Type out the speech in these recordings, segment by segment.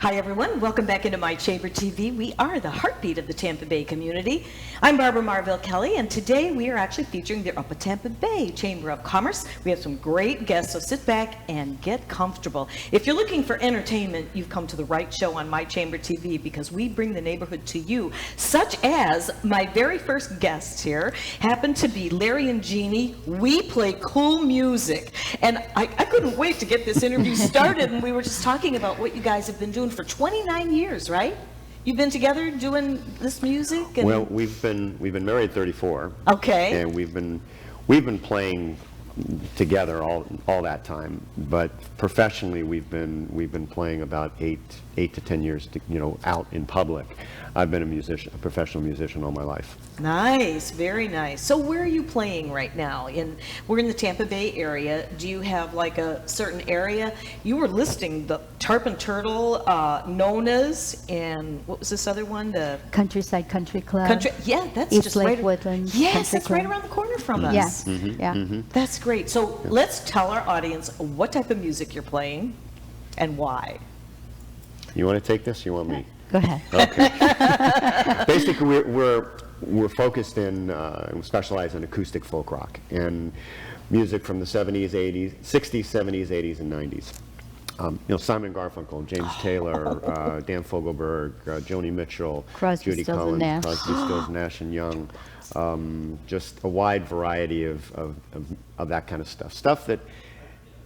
Hi everyone, welcome back into My Chamber TV. We are the heartbeat of the Tampa Bay community. I'm Barbara Marville Kelly, and today we are actually featuring the Upper Tampa Bay Chamber of Commerce. We have some great guests, so sit back and get comfortable. If you're looking for entertainment, you've come to the right show on My Chamber TV because we bring the neighborhood to you, such as my very first guests here happen to be Larry and Jeannie. We play cool music, and I couldn't wait to get this interview started, and we were just talking about what you guys have been doing for 29 years, right? You've been together doing this music? And well, we've been married 34. Okay. And we've been playing together all that time. But professionally, we've been playing about eight to 10 years, out in public. I've been a professional musician all my life. Nice, very nice. So where are you playing right now? We're in the Tampa Bay area. Do you have like a certain area? You were listing the Tarpon Turtle, Nona's, and what was this other one? The Countryside Country Club. Yeah, that's East just Lake right. Woodlands Yes, Country that's right Club. around the corner from us. Yes, Mm-hmm. yeah. Mm-hmm. That's great. So let's tell our audience what type of music you're playing and why. You want to take this? You want me? Go ahead. Okay. Basically, we're focused in, we specialize in acoustic folk rock and music from the 70s, 80s, 60s, 70s, 80s, and 90s. Simon Garfunkel, James Taylor, Dan Fogelberg, Joni Mitchell, Crosby, Judy Stills, and Collins, Nash. Crosby, Stills, Nash and Young. Just a wide variety of that kind of stuff. Stuff that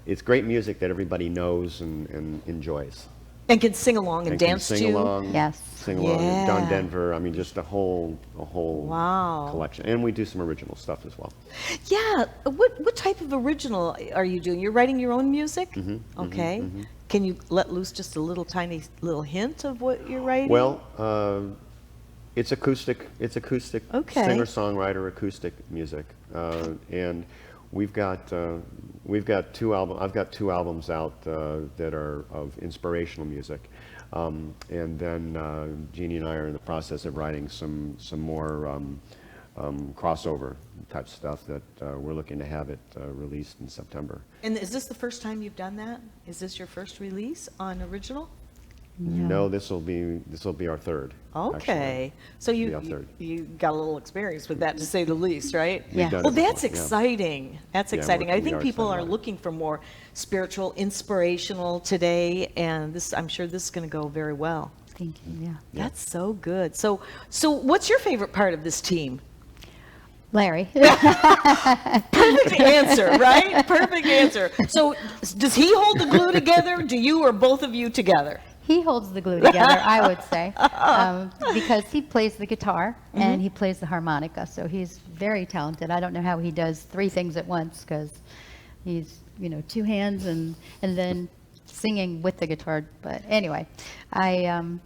it's great music that everybody knows and enjoys. And can sing along and dance sing to. along, Yes. sing along. Yeah. Don Denver. I mean, just a whole Wow. collection. And we do some original stuff as well. Yeah. What type of original are you doing? You're writing your own music? Mm-hmm, Okay. mm-hmm. Can you let loose just a tiny little hint of what you're writing? Well, it's acoustic. It's acoustic. Okay. Singer-songwriter acoustic music, and we've got two albums. I've got two albums out that are of inspirational music, and then Jeannie and I are in the process of writing some more crossover type stuff that we're looking to have it released in September. And is this the first time you've done that? Is this your first release on original? No, this will be our third. Okay. Actually. So Be our third. you got a little experience with that, to say the least, right? Yeah. done Well, it that's before, yeah. exciting. That's Yeah, exciting. we I think are people excited are about it. looking for more spiritual, inspirational today, and I'm sure this is going to go very well. Thank you. Yeah. That's so good. So what's your favorite part of this team? Larry. Perfect answer, right? Perfect answer. So does he hold the glue together? Do you or both of you together? He holds the glue together, I would say, because he plays the guitar and he plays the harmonica. So he's very talented. I don't know how he does three things at once because he's, two hands and then singing with the guitar. But anyway, I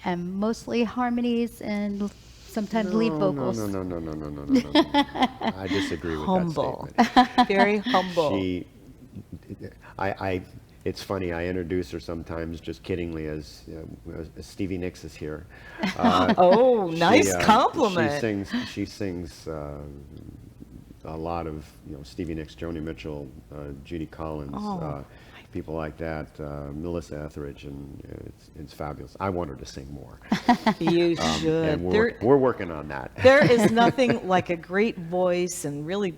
am mostly harmonies and sometimes lead vocals. No. I disagree with Humble. that statement. Very humble. It's funny, I introduce her sometimes just kiddingly as Stevie Nicks is here. Oh, nice compliment. She sings a lot of Stevie Nicks, Joni Mitchell, Judy Collins, people like that, Melissa Etheridge, and it's fabulous. I want her to sing more. You should. And we're working on that. There is nothing like a great voice and really,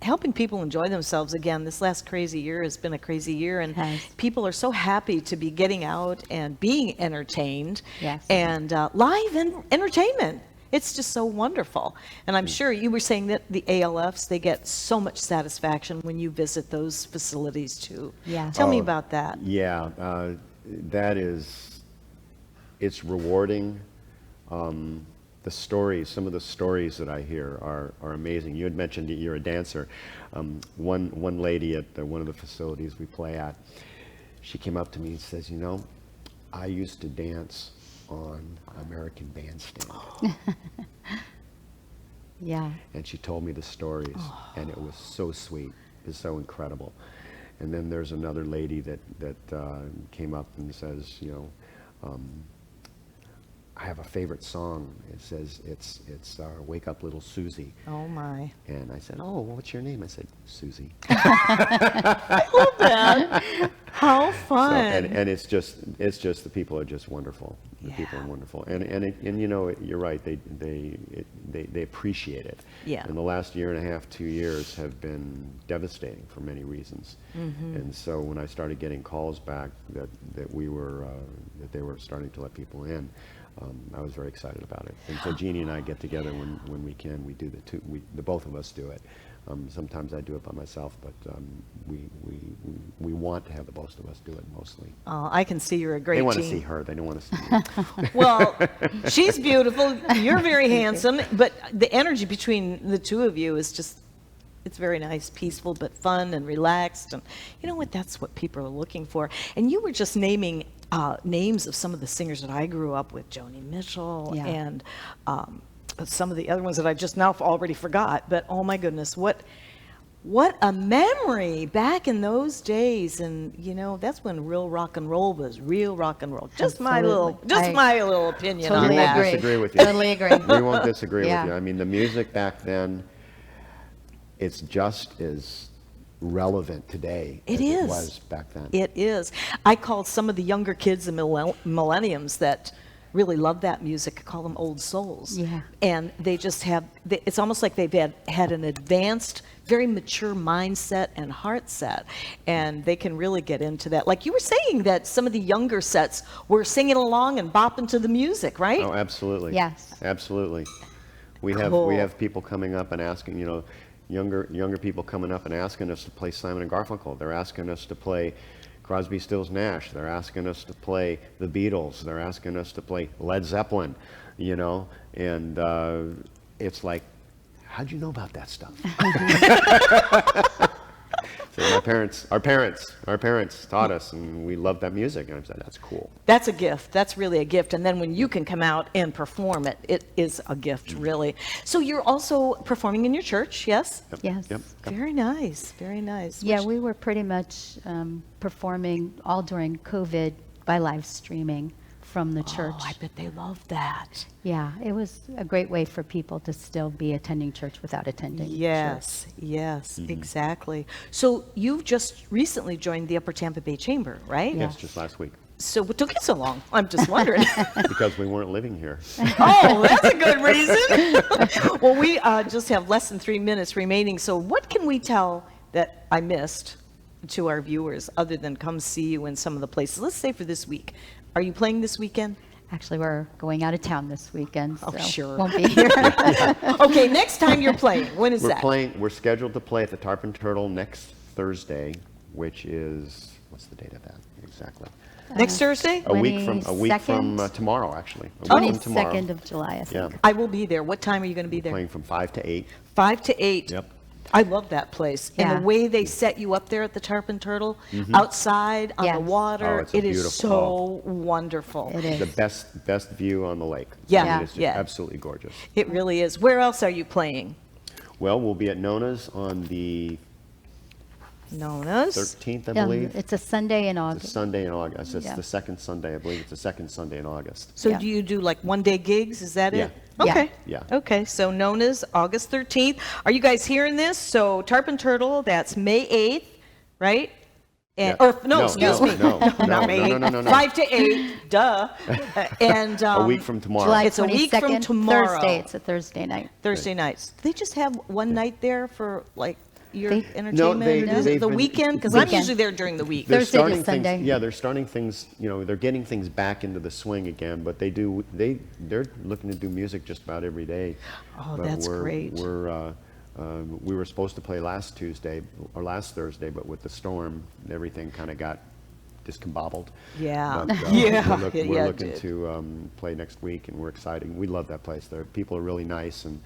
helping people enjoy themselves again. This last crazy year has been a crazy year, and people are so happy to be getting out and being entertained. Yes. And live entertainment. It's just so wonderful. And I'm sure you were saying that the ALFs, they get so much satisfaction when you visit those facilities too. Yeah. Tell me about that. Yeah, it's rewarding. Some of the stories that I hear are amazing. You had mentioned that you're a dancer. One lady at one of the facilities we play at, she came up to me and says, I used to dance on American Bandstand. Yeah. And she told me the stories, and it was so sweet. It was so incredible. And then there's another lady that came up and says, I have a favorite song. It says it's "Wake Up, Little Susie." Oh my. And I said, "Oh, well, what's your name?" I said, "Susie." I love that. How So, fun. and it's just the people are just wonderful. The people are wonderful, and you know, you're right. They appreciate it. Yeah. And the last year and a half, 2 years have been devastating for many reasons. And so when I started getting calls back that they were starting to let people in, I was very excited about it. And so Jeannie and I get together when we can. We do the both of us do it. Sometimes I do it by myself, but we want to have the both of us do it mostly. Oh, I can see you're a great They want to team. see her. They don't want to see me. Well, she's beautiful. You're very handsome, but the energy between the two of you is just, it's very nice, peaceful, but fun and relaxed. And you know what? That's what people are looking for. And you were just naming names of some of the singers that I grew up with, Joni Mitchell Yeah. and some of the other ones that I just now already forgot. But oh my goodness, what a memory back in those days. And you know, that's when real rock and roll was real rock and roll. Just my little opinion Totally We on won't that. agree. disagree with you. Totally agree. We won't disagree Yeah. with you. I mean, the music back then, it's just as relevant today It as is. it was back then. It is. I call some of the younger kids, the millenniums that really love that music, I call them old souls. Yeah. And they just have, it's almost like they've had an advanced, very mature mindset and heart set. And they can really get into that. Like you were saying that some of the younger sets were singing along and bopping to the music, right? Oh, absolutely. Yes. Absolutely. We Cool. have people coming up and asking, you know, younger people coming up and asking us to play Simon and Garfunkel. They're asking us to play Crosby, Stills, Nash. They're asking us to play the Beatles. They're asking us to play Led Zeppelin, you know, and it's like, how'd you know about that stuff? So our parents taught us, and we loved that music. And I said, that's cool. That's a gift. That's really a gift. And then when you can come out and perform it, it is a gift, really. So you're also performing in your church, yes? Yes. Yep. Very nice. Very nice. Yeah, Which- we were pretty much performing all during COVID by live streaming from the church. Oh, I bet they love that. Yeah, it was a great way for people to still be attending church without attending Yes, yes, exactly. So you've just recently joined the Upper Tampa Bay Chamber, right? Yes, just last week. So what took you so long? I'm just wondering. Because we weren't living here. Oh, that's a good reason. Well, we just have less than 3 minutes remaining. So what can we tell that I missed to our viewers other than come see you in some of the places? Let's say for this week. Are you playing this weekend? Actually, we're going out of town this weekend, Oh, so sure. won't be here. Okay, next time you're playing. When is that? We're scheduled to play at the Tarpon Turtle next Thursday, which is, what's the date of that exactly? Next Thursday? A week from 22nd? Tomorrow, actually. A week from tomorrow. 22nd of July, I think. Yeah. I will be there. What time are you going to be there? Playing from 5 to 8. 5 to 8. Yep. I love that place. And Yeah. the way they set you up there at the Tarpon Turtle, outside on the Yes. water, Oh, it's a it is beautiful- so wonderful. It is. The best view on the lake. Yeah, I mean, it's just yeah. absolutely gorgeous. It really is. Where else are you playing? Well, we'll be at Nona's on the Nona's? 13th, I Yeah, believe. it's a Sunday in It's a August. Sunday in August. It's Yeah. the second Sunday, I believe. It's the second Sunday in August. So Yeah. do you do like one-day gigs? Is that Yeah. it? Yeah. Okay. Yeah. Okay, so Nona's August 13th. Are you guys hearing this? So Tarpon Turtle, that's May 8th, right? And, Yeah. or no, excuse me. Not May 8th. no. 5 to 8, duh. And A week from tomorrow. July It's a week from 22nd, tomorrow. Thursday. It's a Thursday night. Thursday nights. Do they just have one night there for like your They- entertainment? Is it they've the been- weekend? Because I'm Weekend. usually there during the week. They're Thursday to starting Sunday. things. Yeah, they're starting things. You know, they're getting things back into the swing again. But they're looking to do music just about every day. Oh, But that's great. We were supposed to play last Thursday, but with the storm, everything kind of got discombobbled. Yeah. But, Yeah. We're Yeah, it looking did. to play next week, and we're excited. We love that place. People are really nice and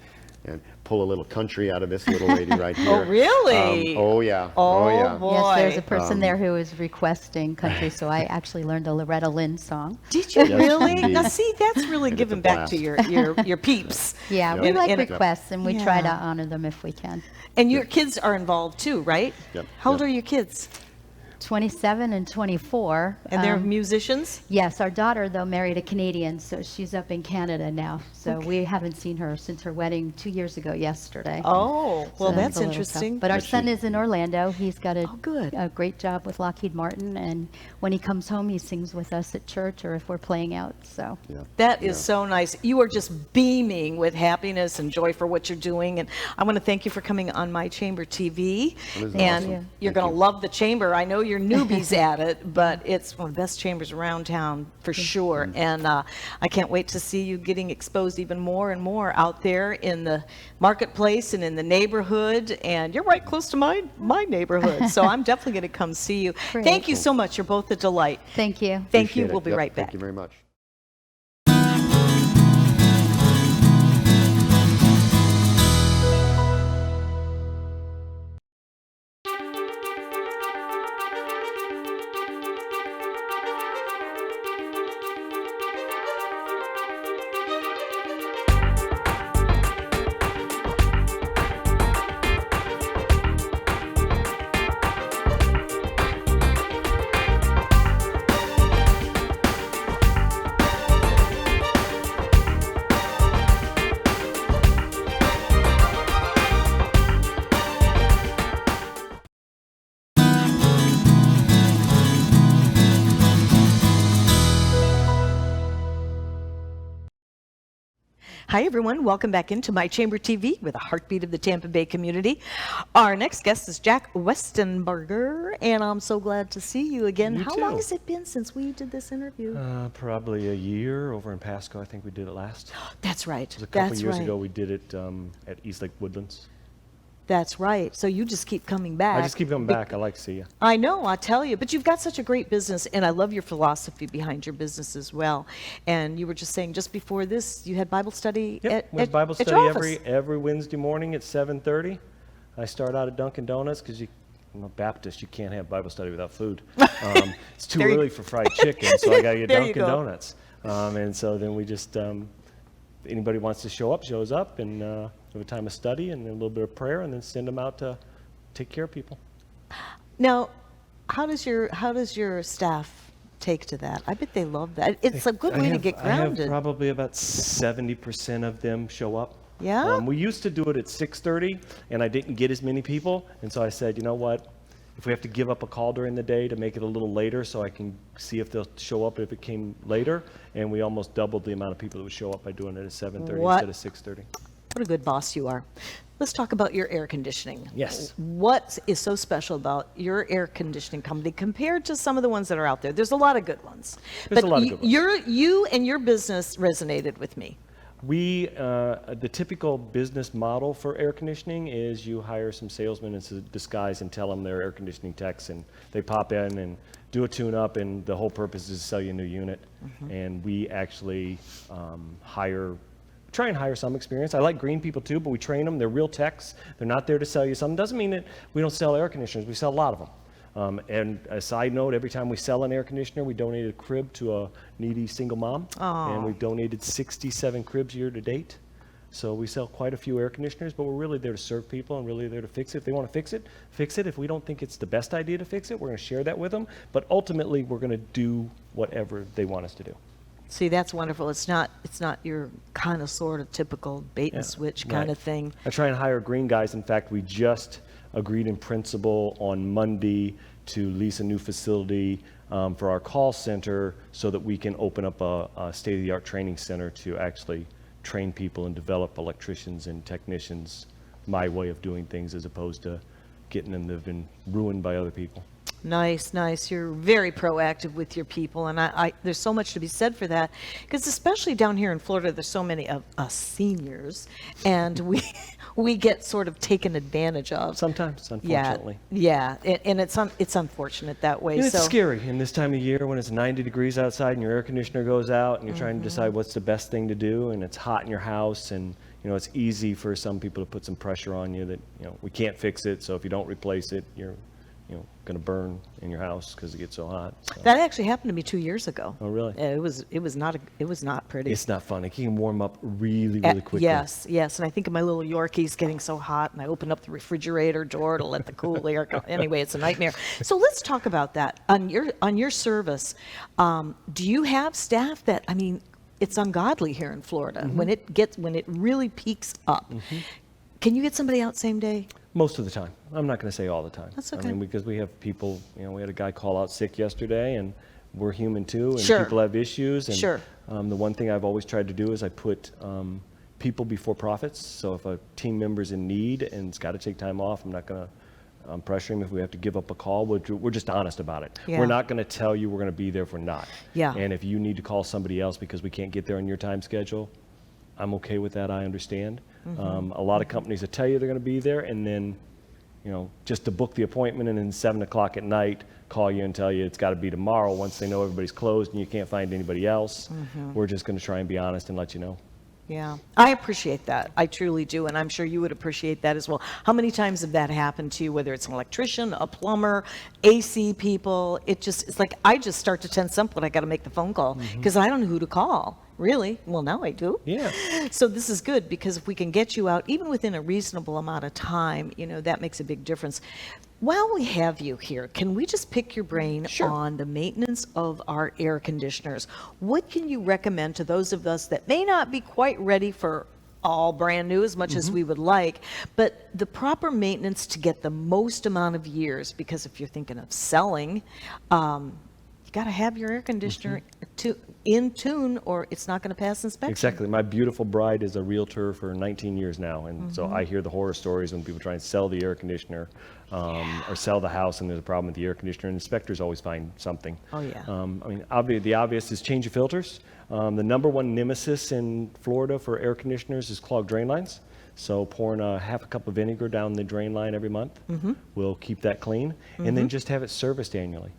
pull a little country out of this little lady right here. Oh, really? Oh yeah. Oh, yeah. boy. Yes, there's a person there who is requesting country, so I actually learned a Loretta Lynn song. Did you Yes, really? indeed. Now, see, that's really And it's a giving back to blast. your peeps. Yeah, Yep. we like And- requests, and we try to Yeah. honor them if we can. And your kids are involved too, right? Yep, How old yep. are your kids? 27 and 24. And they're musicians? Yes, our daughter, though, married a Canadian, so she's up in Canada now. So we haven't seen her since her wedding 2 years ago yesterday. Oh, well, So that's a little interesting. tough. But our But son she- is in Orlando. He's got good. a great job with Lockheed Martin, and when he comes home, he sings with us at church or if we're playing out. So Yeah. That is so nice. You are just beaming with happiness and joy for what you're doing. And I want to thank you for coming on My Chamber TV. That is And awesome. you're Thank going to you. love the chamber. I know you're newbies at it, but it's one of the best chambers around town for sure. Mm-hmm. And I can't wait to see you getting exposed even more and more out there in the marketplace and in the neighborhood. And you're right close to my neighborhood. So I'm definitely going to come see you. Great. Thank you so much. You're both a delight. thank you. Thank you. Appreciate it. We'll be Yep, right back. Thank you very much. Hi, everyone. Welcome back into My Chamber TV with a heartbeat of the Tampa Bay community. Our next guest is Jack Westenbarger, and I'm so glad to see you again. You How too. long has it been since we did this interview? Probably a year over in Pasco. I think we did it last. That's right. It was a couple That's years right. ago. We did it at Eastlake Woodlands. That's right. So you just keep coming back. I just keep coming back. I like to see you. I know, I tell you, but you've got such a great business, and I love your philosophy behind your business as well. And you were just saying, just before this, you had Bible study Yep, we have Bible at study your office. every Wednesday morning at 7:30. I start out at Dunkin' Donuts because I'm a Baptist. You can't have Bible study without food. It's too There you- early for fried chicken, so I got to get There you Dunkin' go. Donuts. And so then we just, anybody wants to show up, shows up, and have a time of study and a little bit of prayer, and then send them out to take care of people. Now, how does your staff take to that? I bet they love that. It's a good way to get I have grounded. probably about 70% of them show up. Yeah? We used to do it at 6:30, and I didn't get as many people, and so I said, you know what? If we have to give up a call during the day to make it a little later so I can see if they'll show up if it came later, and we almost doubled the amount of people that would show up by doing it at 7:30 What? instead of 6:30. What a good boss you are. Let's talk about your air conditioning. Yes. What is so special about your air conditioning company compared to some of the ones that are out there? There's a lot of good ones. There's but a lot of good ones. You and your business resonated with me. The typical business model for air conditioning is you hire some salesmen in disguise and tell them they're air conditioning techs, and they pop in and do a tune-up, and the whole purpose is to sell you a new unit. And we actually try and hire some experience. I like green people too, but we train them. They're real techs. They're not there to sell you something. Doesn't mean that we don't sell air conditioners. We sell a lot of them. And a side note, every time we sell an air conditioner, we donate a crib to a needy single mom. And we've donated 67 cribs year to date. So we sell quite a few air conditioners, but we're really there to serve people and really there to fix it. If they want to fix it, fix it. If we don't think it's the best idea to fix it, we're going to share that with them. But ultimately, we're going to do whatever they want us to do. See, that's wonderful. It's not your kind of sort of typical bait and Yeah, switch kind right. of thing. I try and hire green guys. In fact, we just agreed in principle on Monday to lease a new facility for our call center so that we can open up a state-of-the-art training center to actually train people and develop electricians and technicians my way of doing things as opposed to getting them that have been ruined by other people. Nice, nice. You're very proactive with your people, and I there's so much to be said for that, because especially down here in Florida, there's so many of us seniors, and we get sort of taken advantage of. Sometimes, unfortunately. Yeah, and it's unfortunate that way. And it's so scary in this time of year when it's 90 degrees outside and your air conditioner goes out and you're trying to decide what's the best thing to do, and it's hot in your house, and it's easy for some people to put some pressure on you that we can't fix it, so if you don't replace it, you're going to burn in your house because it gets so hot. So. That actually happened to me 2 years ago. Oh, really? It was not pretty. It's not fun. It can warm up really, really quickly. Yes, and I think of my little Yorkie's getting so hot, and I open up the refrigerator door to let the cool air go. Anyway, it's a nightmare. So let's talk about that. On your service, do you have staff that, I mean, it's ungodly here in Florida when it really peaks up. Can you get somebody out same day? Most of the time. I'm not going to say all the time. That's okay. I mean, because we have people, we had a guy call out sick yesterday, and we're human too, and Sure. people have issues. And Sure. The one thing I've always tried to do is I put people before profits. So if a team member's in need and it's got to take time off, I'm not going to pressure him if we have to give up a call. We're just honest about it. Yeah. We're not going to tell you we're going to be there if we're not. Yeah. And if you need to call somebody else because we can't get there on your time schedule, I'm okay with that. I understand. A lot of companies will tell you they're going to be there, and then, just to book the appointment, and then 7 o'clock at night, call you and tell you it's got to be tomorrow once they know everybody's closed and you can't find anybody else. We're just going to try and be honest and let you know. Yeah, I appreciate that. I truly do, and I'm sure you would appreciate that as well. How many times have that happened to you, whether it's an electrician, a plumber, AC people? It's like I just start to tense up when I got to make the phone call because I don't know who to call. Really? Well, now I do. Yeah. So this is good because if we can get you out, even within a reasonable amount of time, that makes a big difference. While we have you here, can we just pick your brain on the maintenance of our air conditioners? What can you recommend to those of us that may not be quite ready for all brand new as much as we would like, but the proper maintenance to get the most amount of years? Because if you're thinking of selling, you got to have your air conditioner in tune or it's not going to pass inspection. Exactly. My beautiful bride is a realtor for 19 years now, and so I hear the horror stories when people try and sell the air conditioner or sell the house and there's a problem with the air conditioner, and inspectors always find something. Oh, yeah. I mean, the obvious is change your filters. The number one nemesis in Florida for air conditioners is clogged drain lines. So pouring a half a cup of vinegar down the drain line every month will keep that clean, and then just have it serviced annually.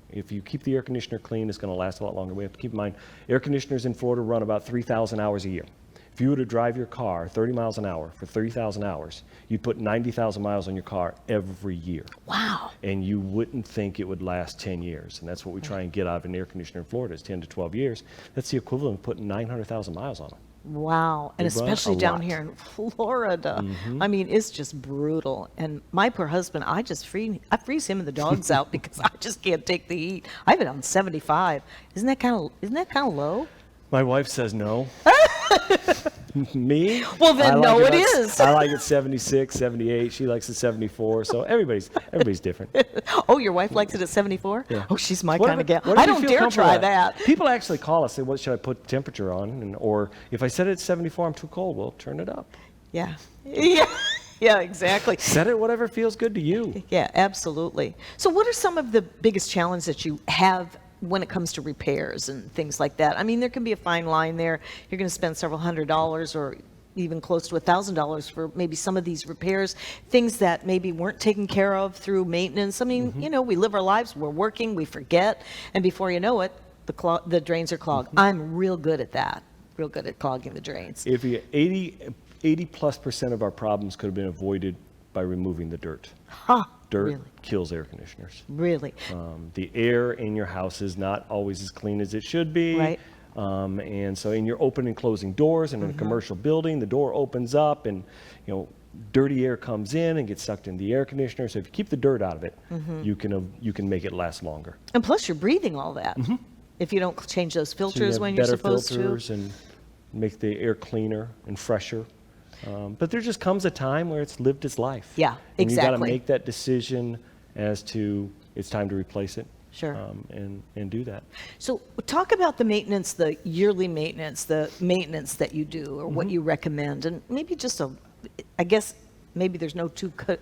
If you keep the air conditioner clean, it's going to last a lot longer. We have to keep in mind, air conditioners in Florida run about 3,000 hours a year. If you were to drive your car 30 miles an hour for 30,000 hours, you'd put 90,000 miles on your car every year. Wow. And you wouldn't think it would last 10 years. And that's what we try and get out of an air conditioner in Florida is 10 to 12 years. That's the equivalent of putting 900,000 miles on it. Wow. And They run especially a down lot. here in Florida. I mean, it's just brutal. And my poor husband, I freeze him and the dogs out because I just can't take the heat. I have it on 75. Isn't that kind of low? My wife says no. Me? Well, then I like no, it about- is. I like it 76, 78. She likes it 74. So everybody's different. Oh, your wife likes it at 74? Yeah. Oh, she's my Whatever- kind of gal. whatever I you don't feel dare comfortable try at. that. People actually call us and say, what should I put temperature on? Or if I set it at 74, I'm too cold. Well, turn it up. Yeah. Yeah, exactly. Set it whatever feels good to you. Yeah, absolutely. So what are some of the biggest challenges that you have when it comes to repairs and things like that? I mean, there can be a fine line there. You're going to spend several $100s or even close to $1,000 for maybe some of these repairs, things that maybe weren't taken care of through maintenance. I mean, we live our lives, we're working, we forget, and before you know it, the drains are clogged. I'm real good at that, real good at clogging the drains. If you 80+% of our problems could have been avoided by removing the dirt. Huh, Dirt really? kills air conditioners. Really? The air in your house is not always as clean as it should be. Right. And so in your opening and closing doors and in a commercial building, the door opens up and, dirty air comes in and gets sucked in the air conditioner. So if you keep the dirt out of it, you can make it last longer. And plus you're breathing all that. If you don't change those So you filters have when you're better supposed filters to. and make the air cleaner and fresher. But there just comes a time where it's lived its life. Yeah, and you got to exactly. make that decision as to it's time to replace it. Sure. And do that. So talk about the maintenance, the yearly maintenance, the maintenance that you do or what you recommend, and maybe just I guess maybe there's no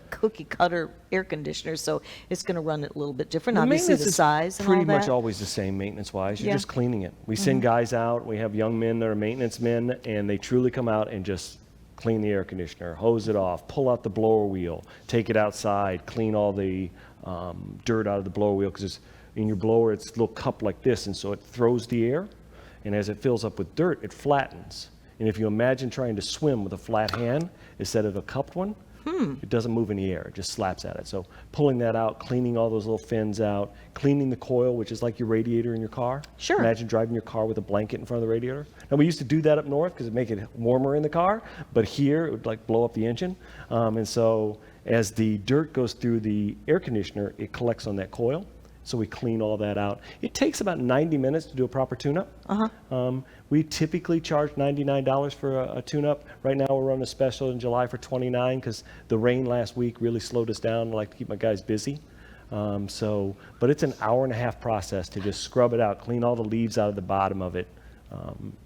cookie cutter air conditioners, so it's going to run it a little bit different. The Obviously maintenance the is size and all pretty that. much always the same maintenance-wise. You're Yeah. just cleaning it. We send guys out. We have young men that are maintenance men, and they truly come out and just clean the air conditioner, hose it off, pull out the blower wheel, take it outside, clean all the dirt out of the blower wheel, because in your blower it's a little cup like this, and so it throws the air, and as it fills up with dirt, it flattens. And if you imagine trying to swim with a flat hand instead of a cupped one, It doesn't move in the air. It just slaps at it. So pulling that out, cleaning all those little fins out, cleaning the coil, which is like your radiator in your car. Sure. Imagine driving your car with a blanket in front of the radiator. Now, we used to do that up north because it'd make it warmer in the car, but here it would like blow up the engine. And so as the dirt goes through the air conditioner, it collects on that coil. So we clean all that out. It takes about 90 minutes to do a proper tune-up. We typically charge $99 for a tune-up. Right now we're running a special in July for $29 because the rain last week really slowed us down. I like to keep my guys busy. But it's an hour-and-a-half process to just scrub it out, clean all the leaves out of the bottom of it,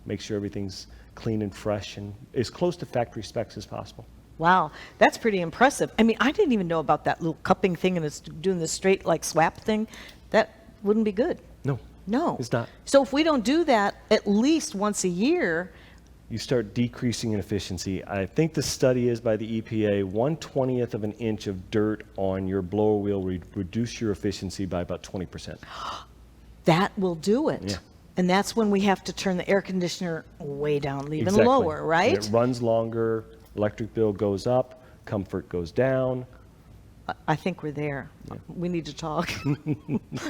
make sure everything's clean and fresh and as close to factory specs as possible. Wow, that's pretty impressive. I mean, I didn't even know about that little cupping thing and it's doing the straight like swap thing. That wouldn't be good. No. It's not. So if we don't do that at least once a year, you start decreasing in efficiency. I think the study is by the EPA, 1/20th of an inch of dirt on your blower wheel reduce your efficiency by about 20%. that will do it. Yeah. And that's when we have to turn the air conditioner way down, even Exactly. lower, right? And it runs longer, electric bill goes up, comfort goes down. I think we're there. We need to talk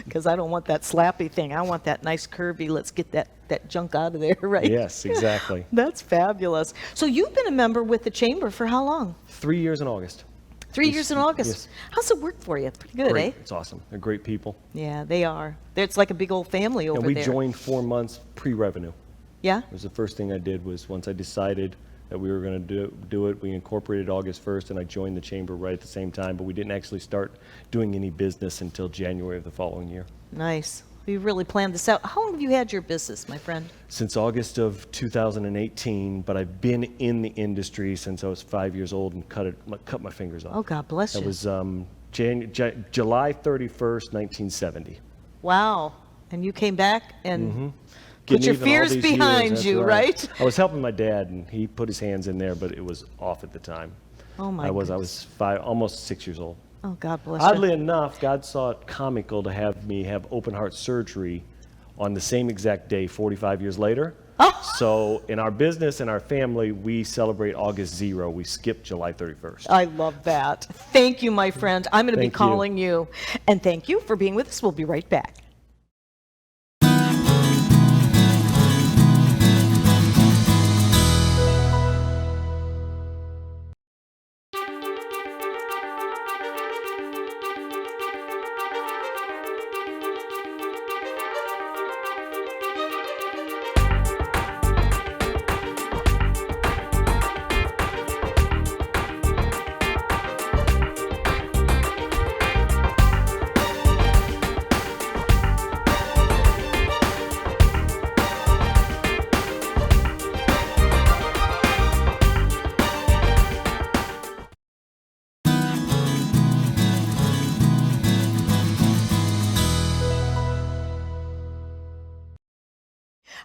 because I don't want that slappy thing. I want that nice curvy, let's get that junk out of there, right? Yes, exactly. That's fabulous. So you've been a member with the Chamber for how long? 3 years in August. 3 years in August. Yes. How's it work for you? Pretty good, Great. eh? It's awesome. They're great people. Yeah, they are. It's like a big old family over And we there. joined 4 months pre-revenue. Yeah? It was the first thing I did was once I decided that we were going to do it, we incorporated August 1st and I joined the chamber right at the same time, but we didn't actually start doing any business until January of the following year. Nice. We really planned this out. How long have you had your business, my friend? Since August of 2018, but I've been in the industry since I was 5 years old and cut my fingers off. Oh, God bless you. That was July 31st, 1970. Wow. And you came back and put Getting your even all fears these behind years, that's you, right? I was helping my dad, and he put his hands in there, but it was off at the time. Oh, my I was goodness. almost 6 years old. Oh, God bless Oddly you. enough, God saw it comical to have me have open heart surgery on the same exact day 45 years later. Oh. So in our business and our family, we celebrate August 0. We skip July 31st. I love that. Thank you, my friend. I'm going to be Thank you. calling you. And thank you for being with us. We'll be right back.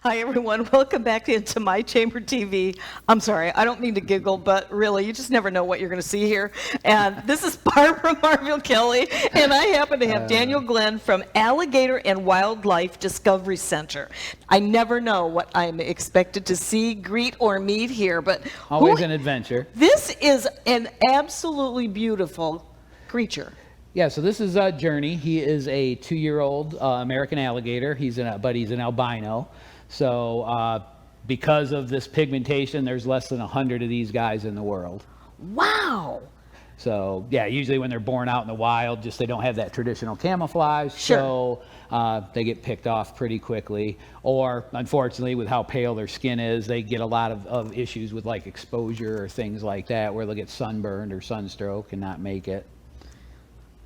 Hi, everyone. Welcome back into My Chamber TV. I'm sorry, I don't mean to giggle, but really, you just never know what you're going to see here. And this is Barbara Marville Kelly, and I happen to have Daniel Glenn from Alligator and Wildlife Discovery Center. I never know what I'm expected to see, greet, or meet here, but Always an adventure. This is an absolutely beautiful creature. Yeah, so this is Jeannie. He is a 2-year-old American alligator. But he's an albino. So because of this pigmentation, there's less than 100 of these guys in the world. Wow. So yeah, usually when they're born out in the wild, just they don't have that traditional camouflage. Sure. So they get picked off pretty quickly. Or unfortunately, with how pale their skin is, they get a lot of issues with like exposure or things like that, where they'll get sunburned or sunstroke and not make it.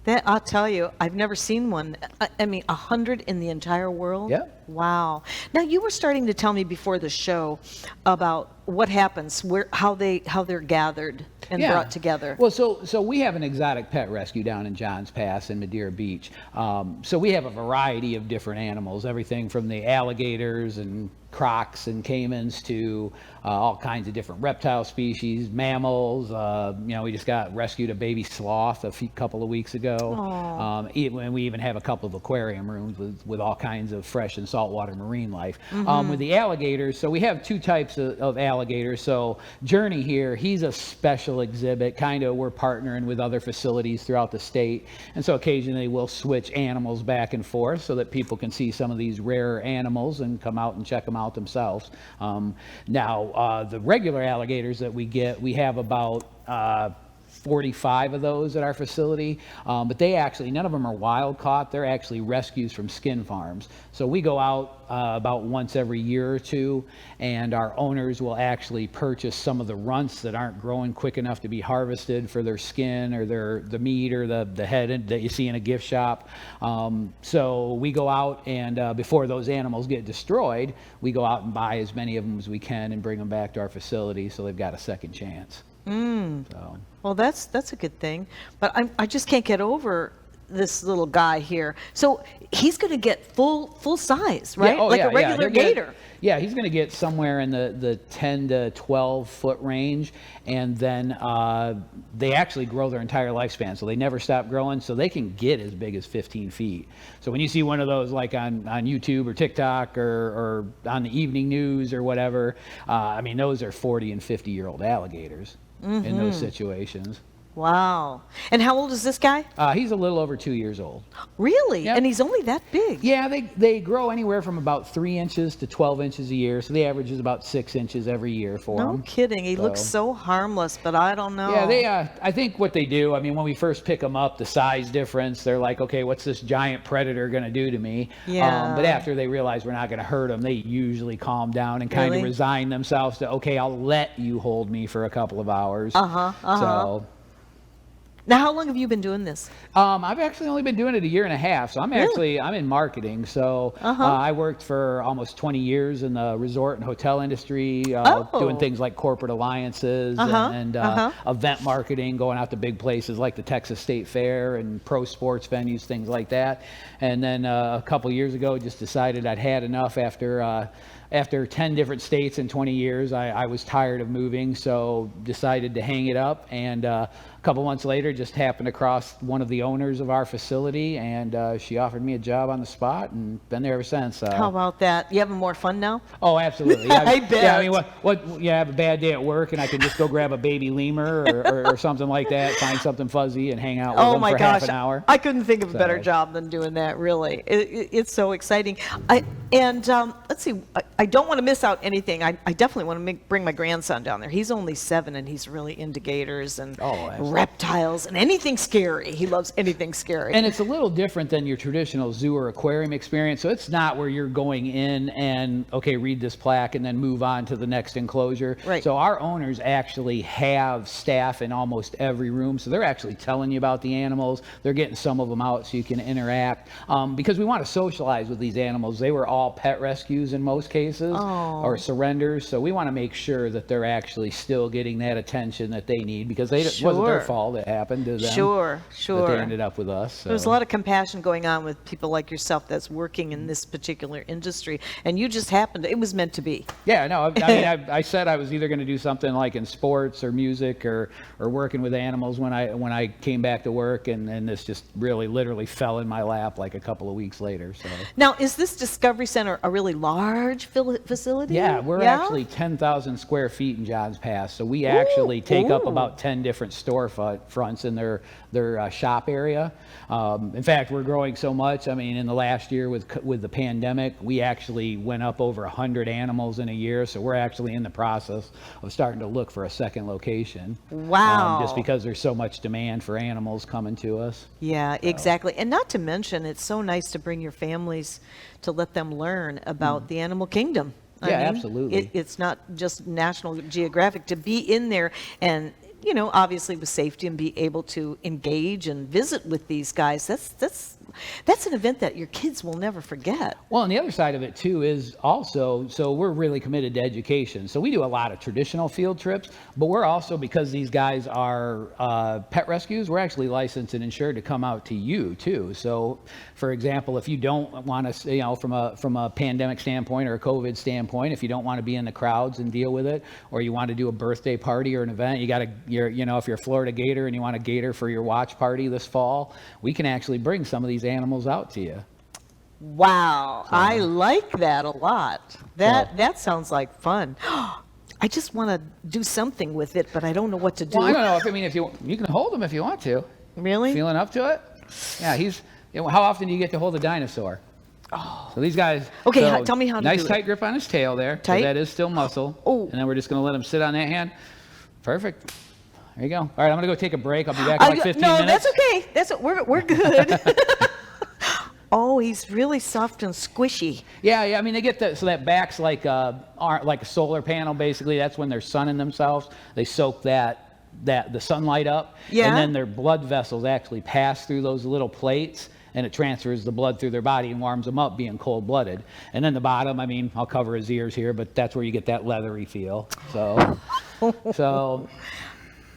That, I'll tell you, I've never seen one. I mean, 100 in the entire world? Yeah. Wow. Now, you were starting to tell me before the show about what happens, how they're gathered and brought together. Well, so we have an exotic pet rescue down in Johns Pass in Madeira Beach. So we have a variety of different animals, everything from the alligators and crocs and caimans to all kinds of different reptile species, mammals. We just rescued a baby sloth a couple of weeks ago. And we even have a couple of aquarium rooms with all kinds of fresh and saltwater marine life. With the alligators, so we have two types of alligators. So Jeannie here, he's a special special exhibit. Kind of we're partnering with other facilities throughout the state. And so occasionally we'll switch animals back and forth so that people can see some of these rare animals and come out and check them out themselves. Now, the regular alligators that we get, we have about 45 of those at our facility, but they actually, none of them are wild caught. They're actually rescues from skin farms. So we go out about once every year or two, and our owners will actually purchase some of the runts that aren't growing quick enough to be harvested for their skin or the meat or the head that you see in a gift shop. So we go out and before those animals get destroyed, we go out and buy as many of them as we can and bring them back to our facility so they've got a second chance. So. Well, that's a good thing, but I just can't get over this little guy here. So he's going to get full size, right? Yeah, like a regular gator. He's going to get somewhere in the 10 to 12 foot range, and then they actually grow their entire lifespan, so they never stop growing, so they can get as big as 15 feet. So when you see one of those like on YouTube or TikTok or on the evening news or whatever, I mean, those are 40 and 50-year-old alligators in those situations. Wow. And how old is this guy? He's a little over 2 years old. Really? Yep. And he's only that big? Yeah, they grow anywhere from about 3 inches to 12 inches a year, so the average is about 6 inches every year for No them. kidding. He looks so harmless, but I don't know. Yeah, I think what they do, I mean, when we first pick them up, the size difference, they're like, okay, what's this giant predator going to do to me? Yeah. But after they realize we're not going to hurt them, they usually calm down and kind of Really? resign themselves to, okay, I'll let you hold me for a couple of hours. So. Now, how long have you been doing this? I've actually only been doing it a year and a half, so I'm in marketing. So I worked for almost 20 years in the resort and hotel industry, doing things like corporate alliances and event marketing, going out to big places like the Texas State Fair and pro sports venues, things like that. And then a couple years ago, just decided I'd had enough after 10 different states in 20 years. I was tired of moving, so decided to hang it up. And a couple months later, just happened across one of the owners of our facility, and she offered me a job on the spot, and been there ever since. How about that? You having more fun now? Oh, absolutely. I bet. Yeah, I mean, what? You have a bad day at work, and I can just go grab a baby lemur or something like that, find something fuzzy, and hang out with them for half an hour. I couldn't think of a better job than doing that, really. It's so exciting. Let's see, I don't want to miss out anything. I definitely want to bring my grandson down there. He's only 7, and he's really into gators and reptiles and anything scary. He loves anything scary. And it's a little different than your traditional zoo or aquarium experience. So it's not where you're going in and, okay, read this plaque and then move on to the next enclosure. Right. So our owners actually have staff in almost every room. So they're actually telling you about the animals. They're getting some of them out so you can interact. Because we want to socialize with these animals. They were all pet rescues in most cases or surrenders. So we want to make sure that they're actually still getting that attention that they need, because it wasn't their fault it happened to them. Sure. That they ended up with us. So. There's a lot of compassion going on with people like yourself that's working in this particular industry, and you just happened, it was meant to be. Yeah, no, I mean, I said I was either going to do something like in sports or music or working with animals when I came back to work, and this just really literally fell in my lap like a couple of weeks later. So. Now, is this Discovery Center a really large facility? Yeah, we're actually 10,000 square feet in Johns Pass, so we actually take up about 10 different storefronts in their shop area. In fact, we're growing so much. I mean, in the last year with the pandemic, we actually went up over 100 animals in a year. So we're actually in the process of starting to look for a second location. Wow. Just because there's so much demand for animals coming to us. Yeah, exactly. And not to mention, it's so nice to bring your families to let them learn about the animal kingdom. I mean, absolutely. It's not just National Geographic. To be in there and, obviously with safety and be able to engage and visit with these guys, that's an event that your kids will never forget. Well, and the other side of it too is also, so we're really committed to education. So we do a lot of traditional field trips, but we're also, because these guys are pet rescues, we're actually licensed and insured to come out to you too. So for example, if you don't want to, from a pandemic standpoint or a COVID standpoint, if you don't want to be in the crowds and deal with it, or you want to do a birthday party or an event, if you're a Florida Gator and you want a gator for your watch party this fall, we can actually bring some of these animals out to you. Wow, I like that a lot. That sounds like fun. I just want to do something with it, but I don't know what to do. Well, I don't know. If you can hold him if you want to. Really? Feeling up to it? Yeah, how often do you get to hold a dinosaur? Oh. So these guys. Okay, so tell me how to nice do tight it. grip on his tail there. 'Cause Tight? that is still muscle. Oh. And then we're just going to let him sit on that hand. Perfect. There you go. All right, I'm going to go take a break. I'll be back in like 15 no, minutes. that's okay. We're good. Oh, he's really soft and squishy. Yeah. I mean, they get so that back's like a solar panel, basically. That's when they're sunning themselves. They soak the sunlight up. Yeah. And then their blood vessels actually pass through those little plates, and it transfers the blood through their body and warms them up, being cold-blooded. And then the bottom, I mean, I'll cover his ears here, but that's where you get that leathery feel. So.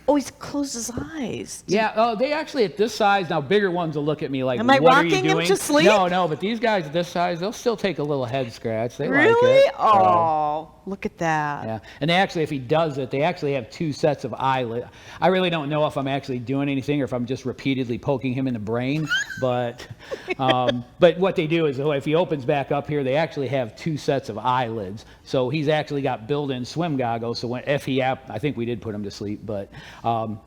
Oh, he's closed his eyes. Yeah, they actually at this size, now bigger ones will look at me like, Am I what are you rocking him doing? to sleep? No, but these guys at this size, they'll still take a little head scratch. They like Really? it. Oh, look at that. Yeah, and they actually, if he does it, they actually have 2 sets of eyelids. I really don't know if I'm actually doing anything or if I'm just repeatedly poking him in the brain, but what they do is if he opens back up here, they actually have 2 sets of eyelids. So he's actually got built-in swim goggles, so I think we did put him to sleep, but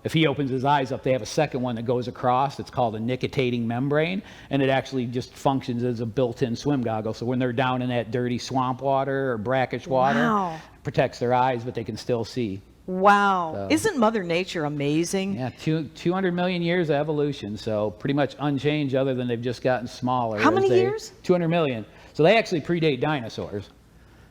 if he opens his eyes up, they have a second one that goes across. It's called a nictitating membrane, and it actually just functions as a built-in swim goggle. So when they're down in that dirty swamp water or brackish water, Wow. it protects their eyes, but they can still see. Wow. So- Isn't Mother Nature amazing? Yeah, 200 million years of evolution, so pretty much unchanged other than they've just gotten smaller. How as many years? 200 million. So they actually predate dinosaurs.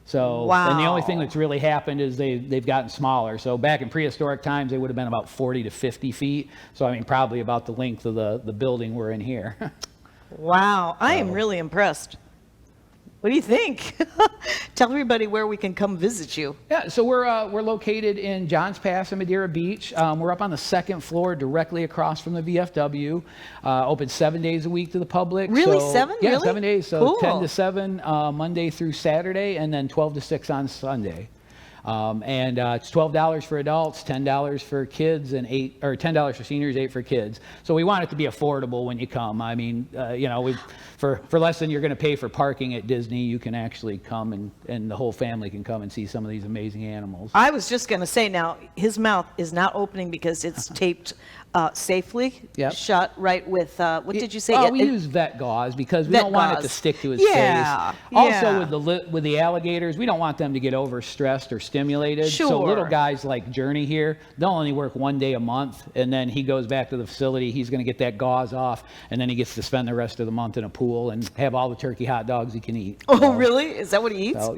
So, Wow. and the only thing that's really happened is they've gotten smaller. So back in prehistoric times, they would have been about 40 to 50 feet. So, I mean, probably about the length of the building we're in here. Wow. I am really impressed. What do you think? Tell everybody where we can come visit you. Yeah, so we're located in Johns Pass and Madeira Beach. We're up on the 2nd floor, directly across from the VFW. Open 7 days a week to the public. Really? So, 7? Yeah, Really? 7 days. So Cool. 10 to 7 Monday through Saturday, and then 12 to 6 on Sunday. It's $12 for adults, $10 for kids, and $10 for seniors, $8 for kids. So we want it to be affordable when you come. I mean, for less than you're going to pay for parking at Disney, you can actually come and the whole family can come and see some of these amazing animals. I was just going to say now, his mouth is not opening because it's taped safely, Yep. shut right with, what did you say? Oh, we use vet gauze because we Vet don't want it to gauze. stick to his Yeah, face. yeah. Also, with the alligators, we don't want them to get overstressed or stimulated. So Sure. little guys like Jeannie here, they'll only work 1 day a month, and then he goes back to the facility. He's going to get that gauze off, and then he gets to spend the rest of the month in a pool and have all the turkey hot dogs he can eat. Oh, So- really? Is that what he eats? So,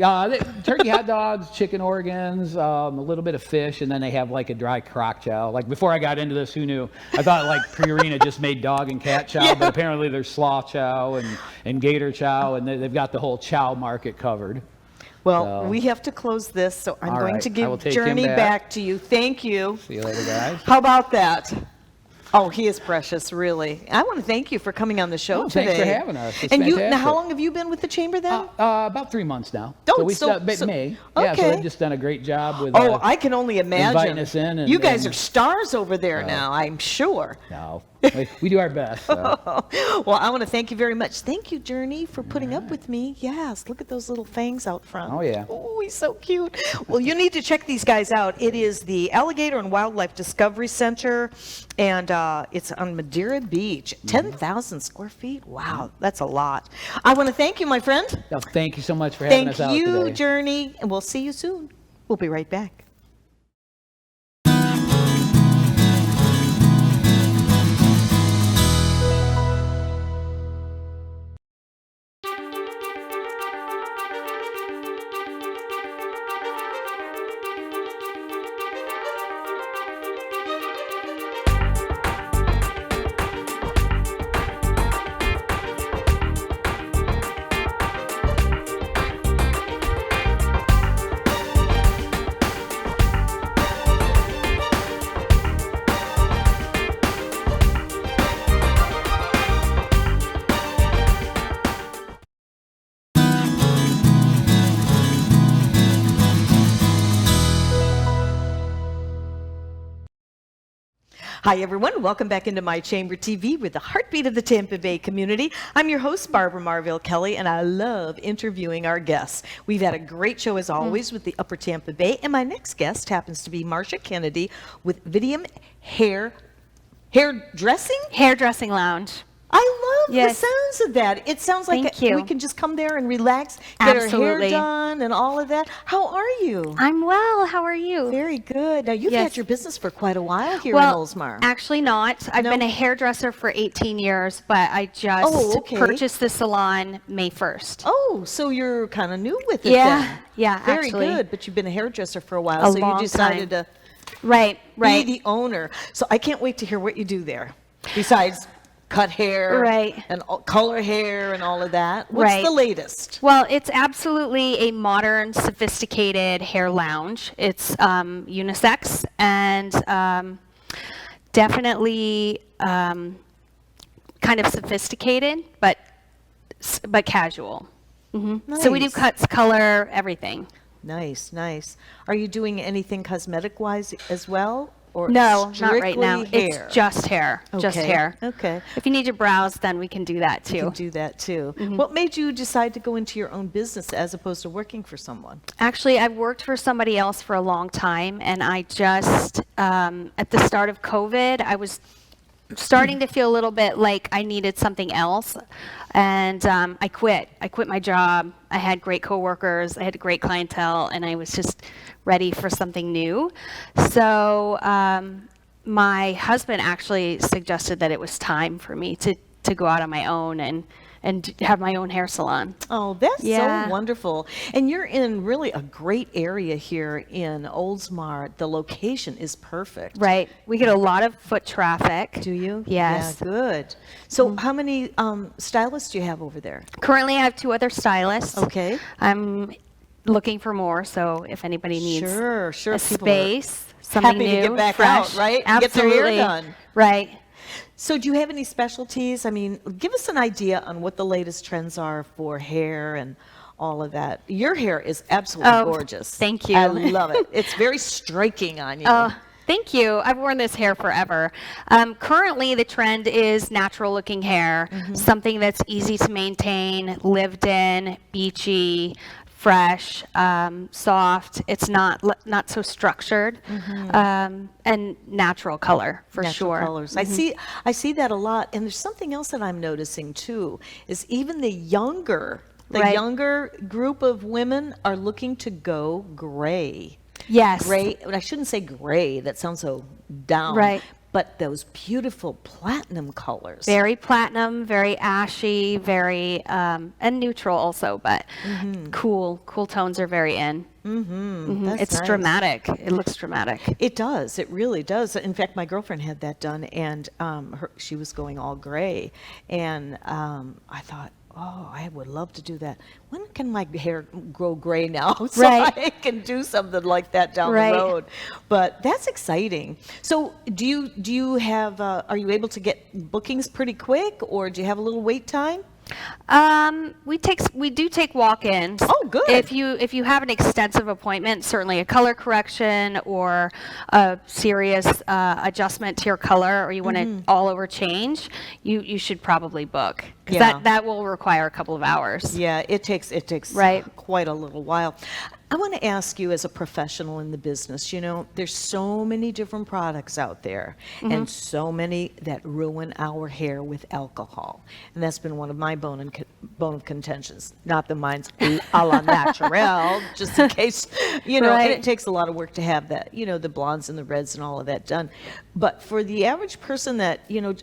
turkey hot dogs, chicken organs, a little bit of fish, and then they have like a dry crock chow. Like before I got into this, who knew? I thought like Purina just made dog and cat chow, but apparently there's sloth chow and gator chow, and they've got the whole chow market covered. Well, So- we have to close this, so I'm All going right, to I will give take him Journey back. back to you. Thank you. See you later, guys. How about that? Oh, he is precious, really. I want to thank you for coming on the show Oh, today. thanks for having us. It's and now fantastic. how long have you been with the chamber then? About 3 months now. Oh, so we so- started so- May. Yeah, so okay. they've just done a great job with. Oh, I can only imagine. inviting us in and- you guys and- are stars over there now, I'm sure. No, we do our best. So. Well, I want to thank you very much. Thank you, Journey, for putting up with me. Yes, look at those little fangs out front. Oh, yeah. Oh, he's so cute. Well, you need to check these guys out. It is the Alligator and Wildlife Discovery Center, and it's on Madeira Beach. 10,000 square feet. Wow, that's a lot. I want to thank you, my friend. No, thank you so much for having Thank us out you, today. Journey, and we'll see you soon. We'll be right back. Hi, everyone. Welcome back into My Chamber TV with the heartbeat of the Tampa Bay community. I'm your host, Barbara Marville Kelly, and I love interviewing our guests. We've had a great show, as always, with the Upper Tampa Bay, and my next guest happens to be Marsha Kennedy with Vidium Hairdressing Lounge. I love Yes. the sounds of that. It sounds like Thank you. we can just come there and relax, get our hair Absolutely. done, and all of that. How are you? I'm well. How are you? Very good. Now, you've Yes. had your business for quite a while here in Well, Oldsmar. actually not. I've No? been a hairdresser for 18 years, but I just Oh, okay. purchased the salon May 1st. Oh, so you're kind of new with it Yeah, then. yeah, Very actually. good, but you've been a hairdresser for a while, A so you long decided time. to Right. be the owner. So I can't wait to hear what you do there, besides cut hair Right. and color hair and all of that. What's Right. the latest? Well, it's absolutely a modern, sophisticated hair lounge. It's unisex and definitely kind of sophisticated, but casual. So we do Nice. cuts, color, everything. Nice, nice. Are you doing anything cosmetic-wise as well? Or No, not right now. strictly hair? It's just hair. Just Okay, hair. okay. If you need your brows, then we can do that too. You can do that too. What made you decide to go into your own business as opposed to working for someone? Actually, I've worked for somebody else for a long time, and I just, at the start of COVID, I was starting to feel a little bit like I needed something else, and I quit. I quit my job. I had great coworkers. I had a great clientele, and I was just ready for something new. So my husband actually suggested that it was time for me to go out on my own and have my own hair salon. Oh, that's Yeah. so wonderful. And you're in really a great area here in Oldsmar. The location is perfect. Right. We get a lot of foot traffic. Do you? Yes. Yeah, good. So how many stylists do you have over there? Currently, I have 2 other stylists. Okay. I'm looking for more, so if anybody needs Sure. a People are space, something happy new, to get back fresh, out, right? And get their absolutely. hair done. Right. So do you have any specialties? I mean, give us an idea on what the latest trends are for hair and all of that. Your hair is absolutely Oh, gorgeous. thank you. I love it. It's very striking on you. Thank you. I've worn this hair forever. Currently, the trend is natural-looking hair, something that's easy to maintain, lived in, beachy, fresh, soft. It's not so structured, and natural color for Natural sure. colors. I see that a lot. And there's something else that I'm noticing too, is even the younger Right. group of women are looking to go gray. Yes. Gray, but I shouldn't say gray, that sounds so down. Right. But those beautiful platinum colors. Very platinum, very ashy, very and neutral also, but cool tones are very in. That's It's nice. dramatic. It looks dramatic. It does. It really does. In fact, my girlfriend had that done, and she was going all gray, and I thought, oh, I would love to do that. When can my hair grow gray now so Right. I can do something like that down Right. the road? But that's exciting. So, do you have? Are you able to get bookings pretty quick, or do you have a little wait time? We do take walk-ins. Oh, good. If you have an extensive appointment, certainly a color correction or a serious adjustment to your color, or you want to all over change, you should probably book, because Yeah. that will require a couple of hours. Yeah, it takes Right. quite a little while. I want to ask you, as a professional in the business, there's so many different products out there, and so many that ruin our hair with alcohol, and that's been one of my bone of contentions. Not that mine's a la naturel, just in case, and Right. it takes a lot of work to have that, the blondes and the reds and all of that done. But for the average person that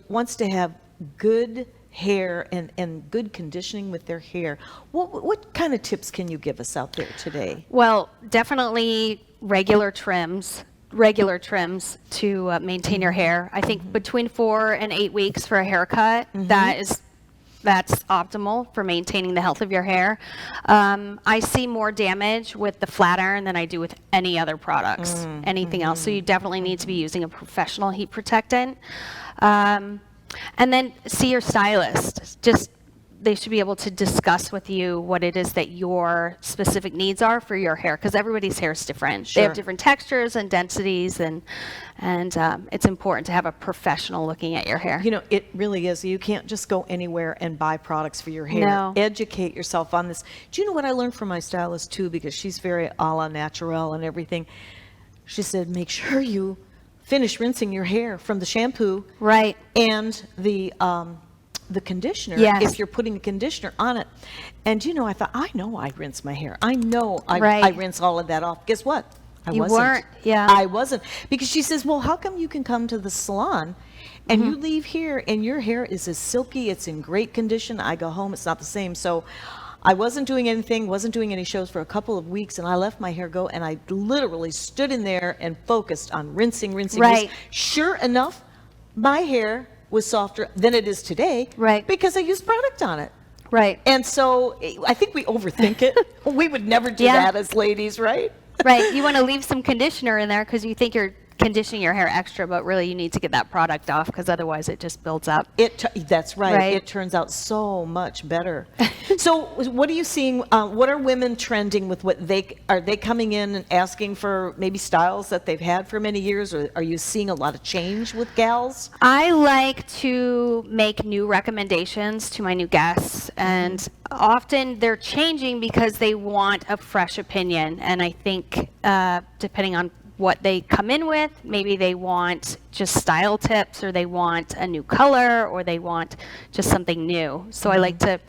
wants to have good hair and good conditioning with their hair, what kind of tips can you give us out there today? Well, definitely regular trims to maintain your hair. I think between 4 and 8 weeks for a haircut, that's optimal for maintaining the health of your hair. I see more damage with the flat iron than I do with any other products, anything else. So you definitely need to be using a professional heat protectant. And then see your stylist. Just they should be able to discuss with you what it is that your specific needs are for your hair, because everybody's hair is different. They Sure. have different textures and densities, and it's important to have a professional looking at your hair. You know, it really is. You can't just go anywhere and buy products for your hair. No. Educate yourself on this. Do you know what I learned from my stylist too? Because she's very a la naturel and everything. She said, make sure you finish rinsing your hair from the shampoo Right. and the conditioner, Yes. if you're putting the conditioner on it. And you know, I thought, I know I rinse my hair. I know I Right. rinse all of that off. Guess what? I You wasn't. weren't, yeah. I wasn't. Because she says, well, how come you can come to the salon and you leave here and your hair is as silky, it's in great condition. I go home, it's not the same. So I wasn't doing anything, wasn't doing any shows for a couple of weeks, and I let my hair go, and I literally stood in there and focused on rinsing. Right. Sure enough, my hair was softer than it is today, Right. because I used product on it. Right. And so I think we overthink it. We would never do Yeah. that as ladies, right? Right. You want to leave some conditioner in there because you think you're conditioning your hair extra, but really you need to get that product off because otherwise it just builds up. That's right. Right. It turns out so much better. So what are you seeing? What are women trending with? Are they coming in and asking for maybe styles that they've had for many years, or are you seeing a lot of change with gals? I like to make new recommendations to my new guests, and often they're changing because they want a fresh opinion. And I think depending on what they come in with, maybe they want just style tips, or they want a new color, or they want just something new. So I like to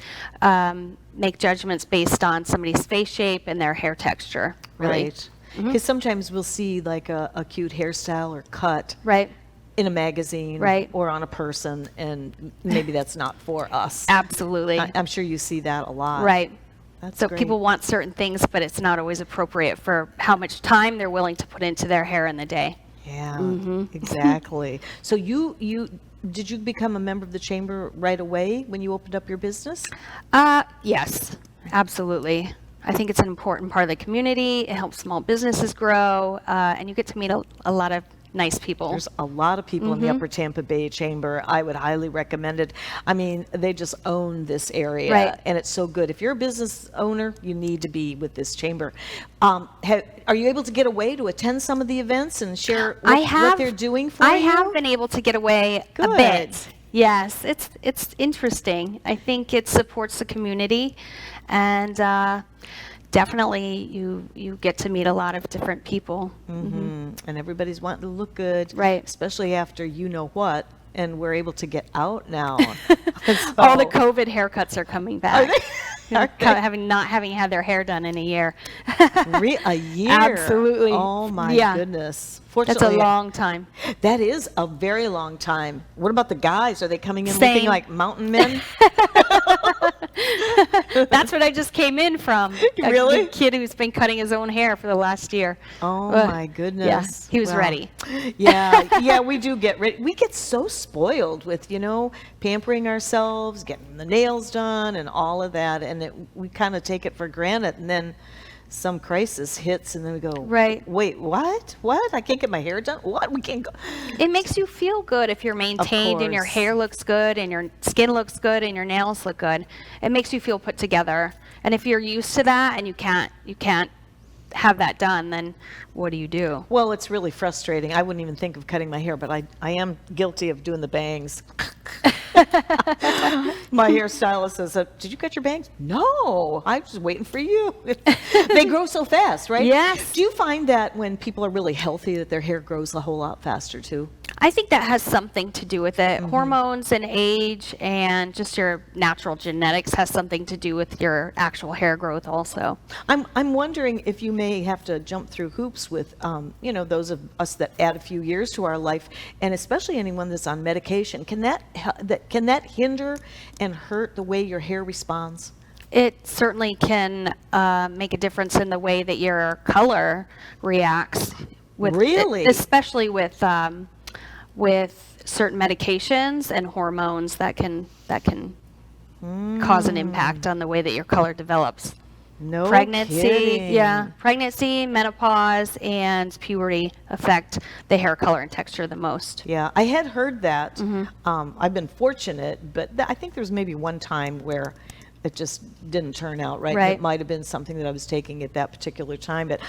make judgments based on somebody's face shape and their hair texture. Really. Right. Because sometimes we'll see like a cute hairstyle or cut Right. in a magazine, Right. or on a person, and maybe that's not for us. Absolutely. I'm sure you see that a lot. Right. That's So great. people want certain things, but it's not always appropriate for how much time they're willing to put into their hair in the day. Yeah, exactly. So did you become a member of the chamber right away when you opened up your business? Yes, absolutely. I think it's an important part of the community. It helps small businesses grow, and you get to meet a lot of nice people. There's a lot of people in the Upper Tampa Bay Chamber. I would highly recommend it. I mean, they just own this area, Right. and it's so good. If you're a business owner, you need to be with this chamber. Are you able to get away to attend some of the events and share what they're doing for you? I have been able to get away a Good. bit. Yes, it's interesting. I think it supports the community, and definitely you get to meet a lot of different people. And everybody's wanting to look good, Right. especially after you know what, and we're able to get out now. All the COVID haircuts are coming back. Are Not having had their hair done in a year. A year? Absolutely. Oh my Yeah. goodness. That's a Fortunately, long time. That is a very long time. What about the guys? Are they coming in Same. looking like mountain men? That's what I just came in from. Really? A kid who's been cutting his own hair for the last year. Oh Ugh. my goodness. Yeah, he was Well, ready. Yeah, we do get ready. We get so spoiled with, pampering ourselves, getting the nails done and all of that, and we kind of take it for granted, and then some crisis hits, and then we go, Right. Wait, what? What? I can't get my hair done? What? We can't go. It makes you feel good if you're maintained and your course. hair looks good and your skin looks good and your nails look good. It makes you feel put together. And if you're used to that and you can't have that done, then what do you do? Well, it's really frustrating. I wouldn't even think of cutting my hair, but I am guilty of doing the bangs. My hairstylist says, did you cut your bangs? No, I was just waiting for you. They grow so fast, right? Yes. Do you find that when people are really healthy that their hair grows a whole lot faster too? I think that has something to do with it. Hormones and age and just your natural genetics has something to do with your actual hair growth also. I'm wondering if you may have to jump through hoops with, those of us that add a few years to our life, and especially anyone that's on medication. Can that hinder and hurt the way your hair responds? It certainly can make a difference in the way that your color reacts. Really? Especially with certain medications and hormones that can cause an impact on the way that your color develops. No pregnancy, kidding. pregnancy, menopause, and puberty affect the hair color and texture the most. Yeah, I had heard that. I've been fortunate, but I think there's maybe one time where it just didn't turn out right. Right. It might have been something that I was taking at that particular time. But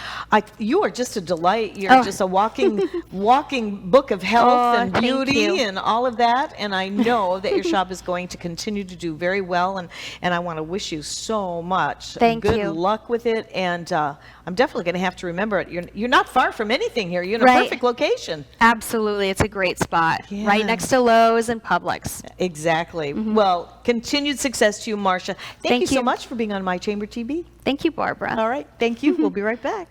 you are just a delight. You're just a walking book of health and thank beauty you. and all of that. And I know that your shop is going to continue to do very well. And I want to wish you so much. Thank Good you. luck with it. And I'm definitely going to have to remember it. You're not far from anything here. You're in a Right. perfect location. Absolutely, it's a great spot, Yeah. right next to Lowe's and Publix. Exactly. Well, continued success to you, Marcia. Thank you so you. much for being on My Chamber TV. Thank you, Barbara. All right. Thank you. We'll be right back.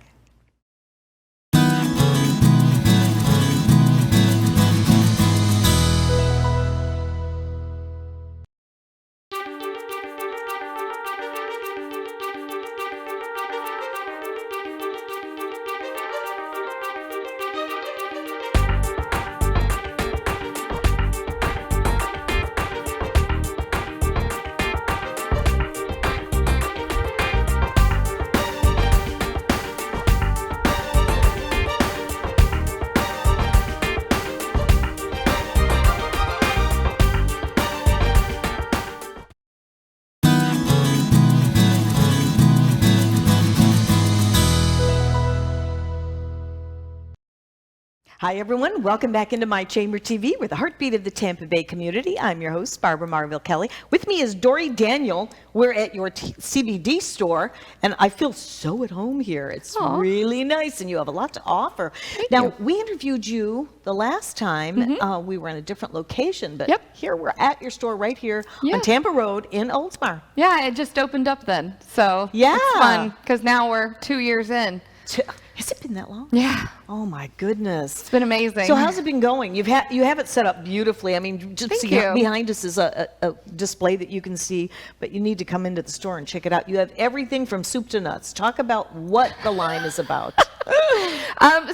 Hi, everyone. Welcome back into My Chamber TV. We're the heartbeat of the Tampa Bay community. I'm your host, Barbara Marville Kelly. With me is Dori Daniel. We're at your CBD store, and I feel so at home here. It's really nice, and you have a lot to offer. Now, we interviewed you the last time. We were in a different location, but here we're at your store right here on Tampa Road in Oldsmar. Yeah, it just opened up then. So Yeah. it's fun because now we're 2 years in. Has it been that long? Yeah, Oh my goodness. it's been amazing. So how's it been going? You have it set up beautifully. I mean, just Thank see you. behind us is a display that you can see, but you need to come into the store and check it out. You have everything from soup to nuts. Talk about what the line is about.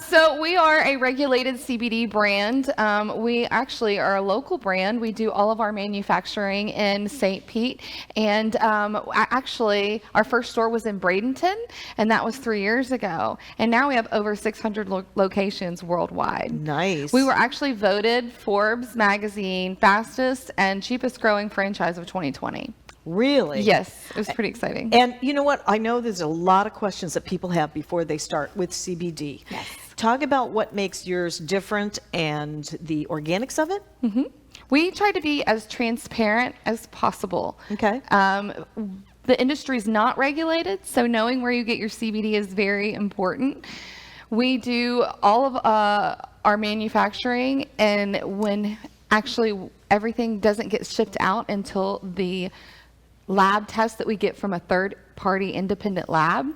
So we are a regulated CBD brand. We actually are a local brand. We do all of our manufacturing in St. Pete. And actually, our first store was in Bradenton, and that was 3 years ago. And now we have over 600 locations worldwide. Nice. We were actually voted Forbes magazine fastest and cheapest growing franchise of 2020. Really? Yes, it was pretty exciting. And you know what? I know there's a lot of questions that people have before they start with CBD. Yes. Talk about what makes yours different and the organics of it. We try to be as transparent as possible. Okay. The industry is not regulated, so knowing where you get your CBD is very important. We do all of our manufacturing, and when actually everything doesn't get shipped out until the lab test that we get from a third-party independent lab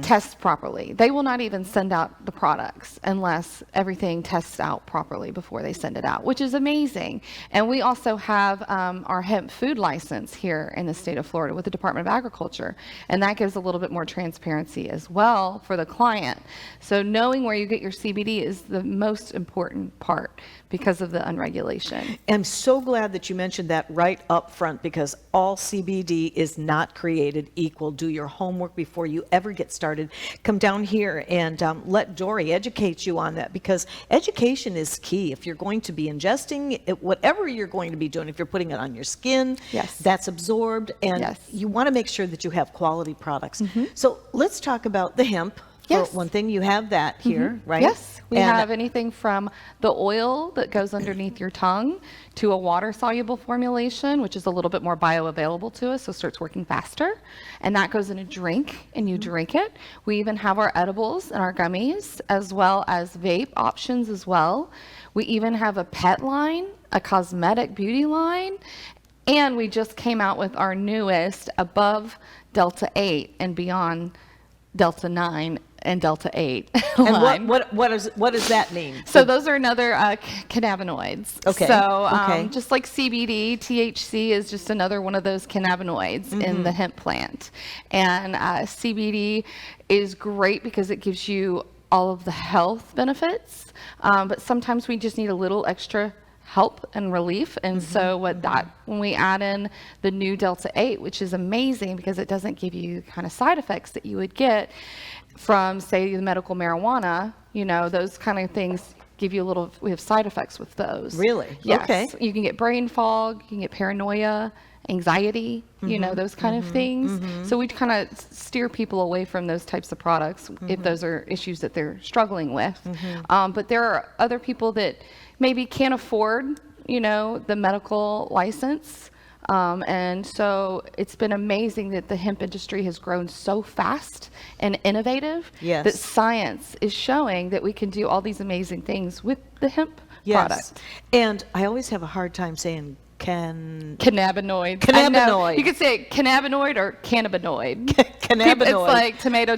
tests properly. They will not even send out the products unless everything tests out properly before they send it out, which is amazing. And we also have our hemp food license here in the state of Florida with the Department of Agriculture, and that gives a little bit more transparency as well for the client. So knowing where you get your CBD is the most important part because of the unregulation. I'm so glad that you mentioned that right up front, because all CBD is not created equal. Do your homework before you ever get started. Come down here and let Dori educate you on that, because education is key. If you're going to be ingesting it, whatever you're going to be doing, if you're putting it on your skin, Yes. that's absorbed, and Yes. you want to make sure that you have quality products. So let's talk about the hemp. Yes. For one thing, you have that here, right? Yes, we And- have anything from the oil that goes underneath your tongue to a water-soluble formulation, which is a little bit more bioavailable to us, so it starts working faster. And that goes in a drink, and you drink it. We even have our edibles and our gummies, as well as vape options as well. We even have a pet line, a cosmetic beauty line, and we just came out with our newest above Delta 8 and beyond Delta 9 and Delta 8 And line. what does that mean? So those are another cannabinoids. Okay, So okay. just like CBD, THC is just another one of those cannabinoids in the hemp plant. And CBD is great because it gives you all of the health benefits, but sometimes we just need a little extra help and relief. And so when we add in the new Delta 8, which is amazing because it doesn't give you kind of side effects that you would get from, say, the medical marijuana, those kind of things give you we have side effects with those. Really? Yes. Okay. You can get brain fog, you can get paranoia, anxiety, those kind of things. So we kind of steer people away from those types of products if those are issues that they're struggling with. But there are other people that maybe can't afford, the medical license. And so it's been amazing that the hemp industry has grown so fast and innovative that science is showing that we can do all these amazing things with the hemp product. And I always have a hard time saying cannabinoid. I know. Cannabinoid. You could say cannabinoid or cannabinoid. Cannabinoid. It's like tomato.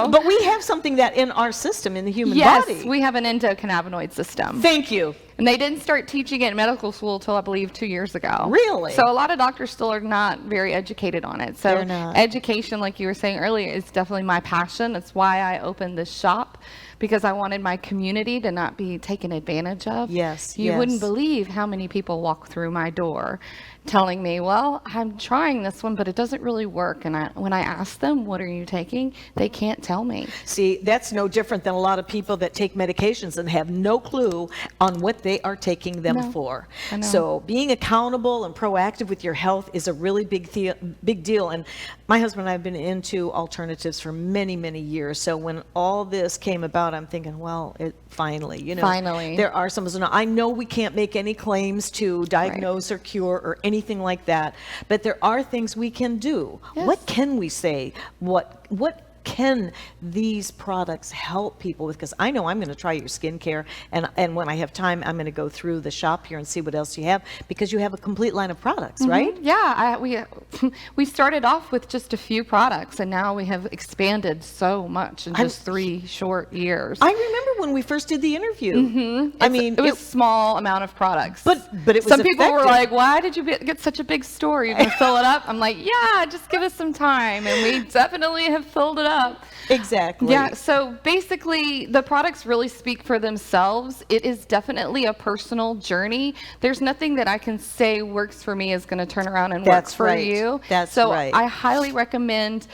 But we have something that in our system, in the human Yes, body. we have an endocannabinoid system. Thank you. And they didn't start teaching it in medical school until I believe 2 years ago. Really? So a lot of doctors still are not very educated on it. So They're not. education, like you were saying earlier, is definitely my passion. That's why I opened this shop, because I wanted my community to not be taken advantage of. Yes, You wouldn't believe how many people walk through my door telling me, well, I'm trying this one, but it doesn't really work. And when I ask them, what are you taking? They can't tell me. See, that's no different than a lot of people that take medications and have no clue on what they are taking them No, for. I know. So being accountable and proactive with your health is a really big deal. And my husband and I have been into alternatives for many, many years. So when all this came about, I'm thinking, well, finally, Finally. there are some. I know we can't make any claims to diagnose or cure or anything like that, but there are things we can do. Yes. What can we say? What can these products help people with? Because I know I'm going to try your skincare, and when I have time, I'm going to go through the shop here and see what else you have, because you have a complete line of products, right? Yeah, we started off with just a few products, and now we have expanded so much in just 3 short years. I remember when we first did the interview. I mean, it was a small amount of products. but it was some people were effective. like, "Why did you get such a big store? You're gonna fill it up?" I'm like, "Yeah, just give us some time," and we definitely have filled it up. Exactly. Yeah, so basically the products really speak for themselves. It is definitely a personal journey. There's nothing that I can say works for me is going to turn around and That's work for right. you. That's so right. I highly recommend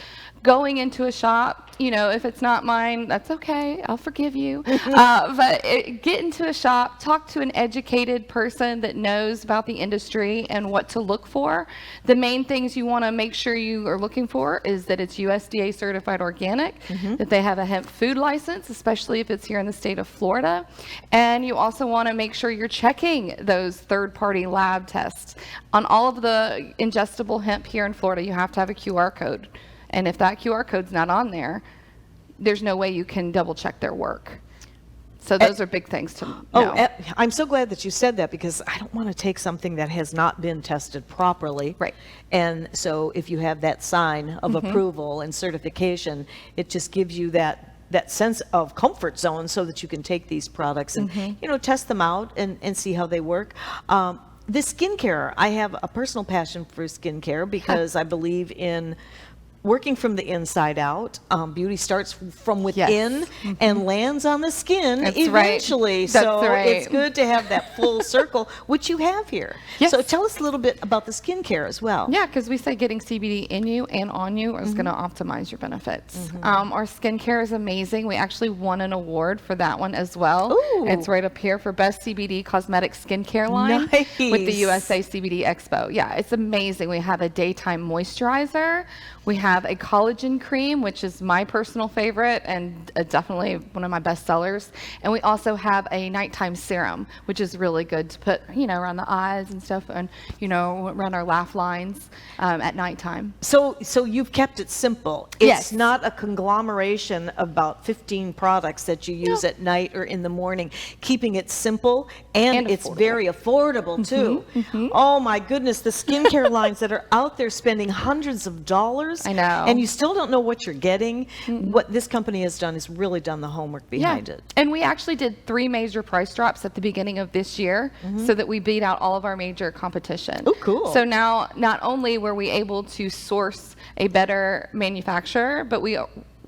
going into a shop. If it's not mine, that's okay. I'll forgive you. But get into a shop, talk to an educated person that knows about the industry and what to look for. The main things you want to make sure you are looking for is that it's USDA certified organic, that they have a hemp food license, especially if it's here in the state of Florida. And you also want to make sure you're checking those third-party lab tests. On all of the ingestible hemp here in Florida, you have to have a QR code. And if that QR code's not on there, there's no way you can double check their work. So those are big things to know. I'm so glad that you said that, because I don't want to take something that has not been tested properly. Right. And so if you have that sign of approval and certification, it just gives you that sense of comfort zone so that you can take these products and, test them out and see how they work. The skincare, I have a personal passion for skincare because I believe in working from the inside out. Beauty starts from within and lands on the skin eventually. Right. That's so right. it's good to have that full circle, which you have here. Yes. So tell us a little bit about the skincare as well. Yeah, because we say getting CBD in you and on you is going to optimize your benefits. Our skincare is amazing. We actually won an award for that one as well. Ooh. It's right up here for Best CBD Cosmetic Skincare Line with the USA CBD Expo. Yeah, it's amazing. We have a daytime moisturizer. We have a collagen cream, which is my personal favorite and definitely one of my best sellers. And we also have a nighttime serum, which is really good to put, around the eyes and stuff, and, around our laugh lines at nighttime. So you've kept it simple. Yes. It's not a conglomeration of about 15 products that you use at night or in the morning. Keeping it simple and it's affordable. very affordable too. Oh my goodness, the skincare lines that are out there spending hundreds of dollars. I know. And you still don't know what you're getting. What this company has done is really done the homework behind it. And we actually did 3 major price drops at the beginning of this year so that we beat out all of our major competition. Oh, cool. So now not only were we able to source a better manufacturer, but we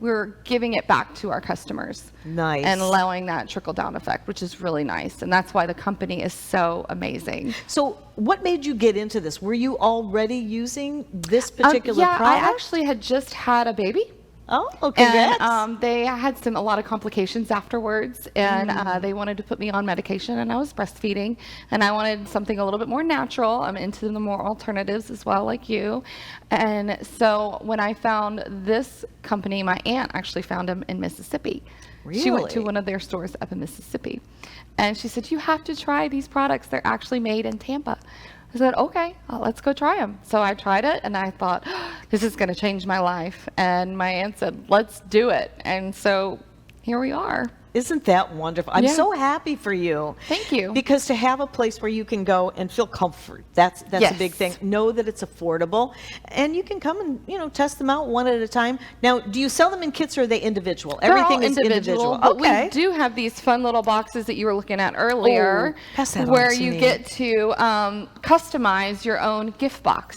we're giving it back to our customers. Nice. And allowing that trickle down effect, which is really nice. And that's why the company is so amazing. So what made you get into this? Were you already using this particular yeah, product? I actually had just had a baby. Oh, congrats. And they had a lot of complications afterwards, and they wanted to put me on medication, and I was breastfeeding, and I wanted something a little bit more natural. I'm into the more alternatives as well, like you. And so when I found this company, my aunt actually found them in Mississippi. She went to Really? one of their stores up in Mississippi, and she said, "You have to try these products. They're actually made in Tampa." I said, okay, let's go try them. So I tried it, and I thought, this is going to change my life. And my aunt said, let's do it. And so here we are. Isn't that wonderful? I'm Yeah. so happy for you. Thank you. Because to have a place where you can go and feel comfort, that's a Yes. big thing. Know that it's affordable, and you can come and test them out one at a time. Now, do you sell them in kits or are they individual? They're Everything all is individual. but Okay. we do have these fun little boxes that you were looking at earlier, Oh, pass that on where to you me. get to customize your own gift box.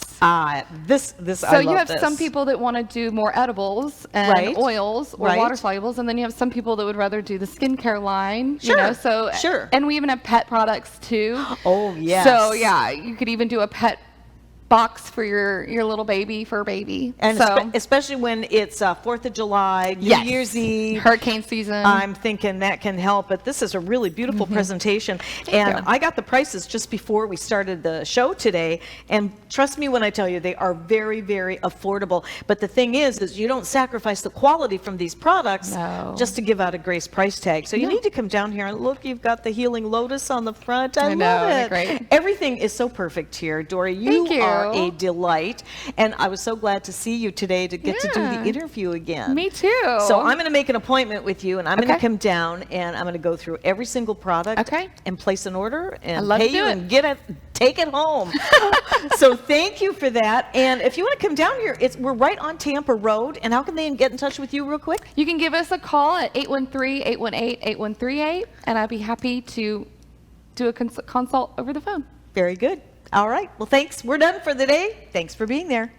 This So I love you have this. some people that want to do more edibles and Right. oils or Right. water solubles, and then you have some people that would rather do the skincare line. Sure, You know, so sure. and we even have pet products too. Oh, yes. So yeah, you could even do a pet box for your little baby, fur baby. And so especially when it's 4th of July, New yes. Year's Eve. hurricane season. I'm thinking that can help, but this is a really beautiful presentation. And you. I got the prices just before we started the show today, and trust me when I tell you, they are very, very affordable. But the thing is you don't sacrifice the quality from these products No. just to give out a Grace price tag. So you No. need to come down here and look, you've got the Healing Lotus on the front. I I know, love they're it. great. Everything is so perfect here. Dori, you Thank you. are a delight. And I was so glad to see you today to get to do the Yeah. interview again. Me too. So I'm going to make an appointment with you, and I'm going to Okay. come down, and I'm going to go through every single product Okay. and place an order and love pay to do you it. and take it home. So thank you for that. And if you want to come down here, we're right on Tampa Road. And how can they get in touch with you real quick? You can give us a call at 813-818-8138, and I'd be happy to do a consult over the phone. Very good. All right. Well, thanks. We're done for the day. Thanks for being there.